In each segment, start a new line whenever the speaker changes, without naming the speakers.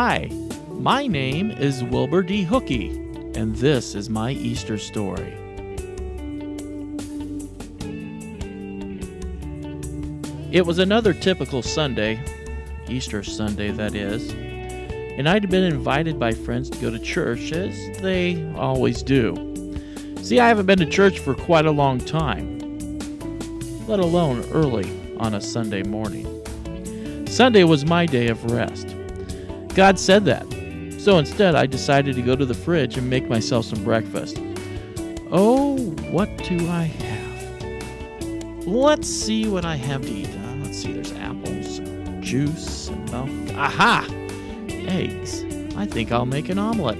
Hi, my name is Wilbur D. Hookey, and this is my Easter story. It was another typical Sunday, Easter Sunday that is, and I'd been invited by friends to go to church, as they always do. See, I haven't been to church for quite a long time, let alone early on a Sunday morning. Sunday was my day of rest. God said that, so instead I decided to go to the fridge and make myself some breakfast. Oh, what do I have? Let's see what I have to eat. Let's see, there's apples, juice, and milk. Aha! Eggs. I think I'll make an omelette.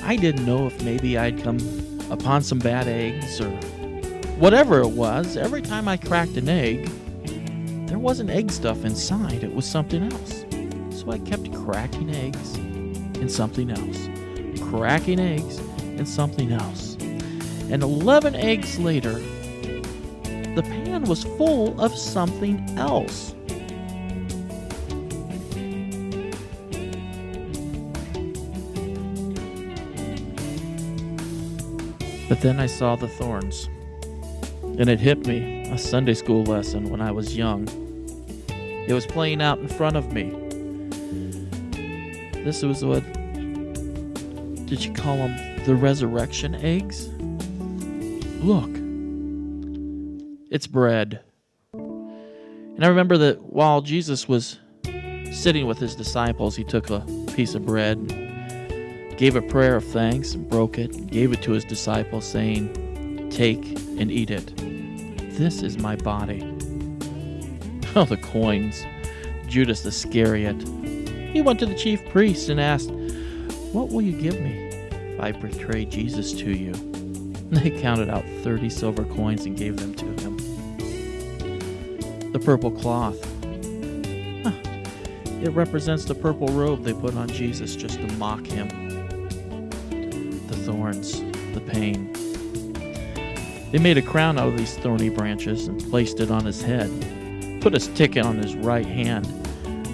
I didn't know if maybe I'd come upon some bad eggs or whatever it was. Every time I cracked an egg, there wasn't egg stuff inside. It was something else. So I kept cracking eggs and something else. Cracking eggs and something else. And 11 eggs later, the pan was full of something else. But then I saw the thorns, and it hit me, a Sunday school lesson when I was young. It was playing out in front of me. This was what, did you call them, the resurrection eggs? Look, it's bread. And I remember that while Jesus was sitting with his disciples, he took a piece of bread, gave a prayer of thanks and broke it, and gave it to his disciples, saying, "Take and eat it. This is my body." Oh, the coins. Judas Iscariot. He went to the chief priests and asked, "What will you give me if I betray Jesus to you?" And they counted out 30 silver coins and gave them to him. The purple cloth. It represents the purple robe they put on Jesus just to mock him. The thorns, the pain. They made a crown out of these thorny branches and placed it on his head, put a stick on his right hand.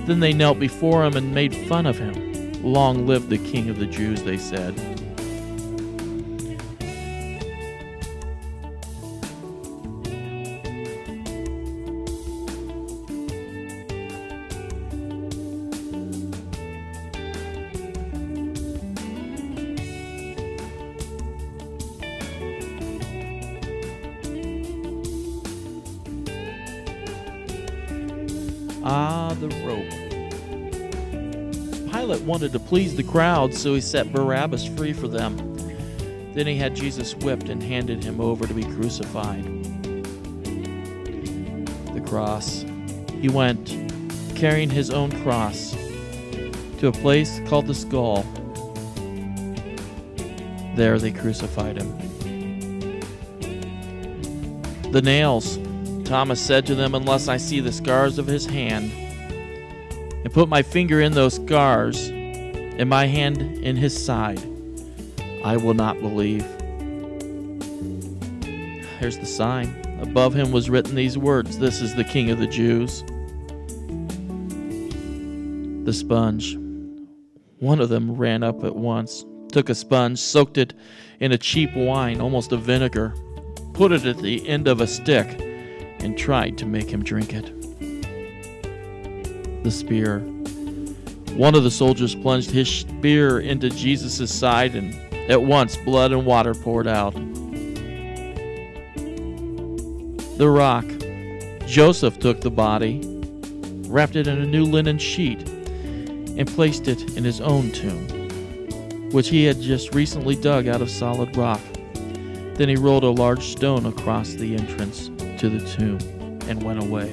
Then they knelt before him and made fun of him. "Long live the King of the Jews," they said. Ah, the rope. Pilate wanted to please the crowd, so he set Barabbas free for them. Then he had Jesus whipped and handed him over to be crucified. The cross. He went, carrying his own cross, to a place called the Skull. There they crucified him. The nails. Thomas said to them, "Unless I see the scars of his hand, and put my finger in those scars, and my hand in his side, I will not believe." Here's the sign. Above him was written these words, "This is the King of the Jews." The sponge. One of them ran up at once, took a sponge, soaked it in a cheap wine, almost a vinegar, put it at the end of a stick, and tried to make him drink it. The spear. One of the soldiers plunged his spear into Jesus' side, and at once blood and water poured out. The rock. Joseph took the body, wrapped it in a new linen sheet, and placed it in his own tomb, which he had just recently dug out of solid rock. Then he rolled a large stone across the entrance to the tomb and went away.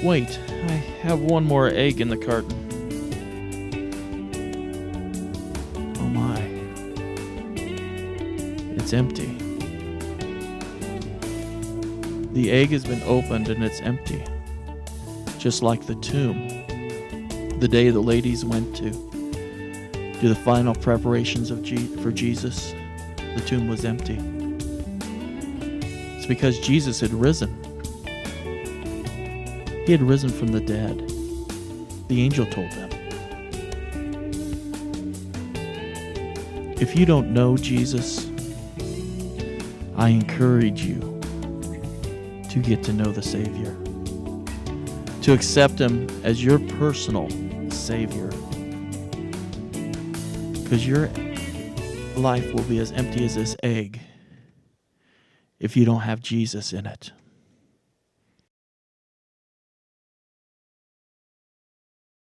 Wait, I have one more egg in the carton. Oh my. It's empty. The egg has been opened and it's empty. Just like the tomb. The day the ladies went to do the final preparations for Jesus, the tomb was empty. It's because Jesus had risen. He had risen from the dead. The angel told them. If you don't know Jesus, I encourage you to get to know the Savior, to accept Him as your personal Savior, because your life will be as empty as this egg if you don't have Jesus in it.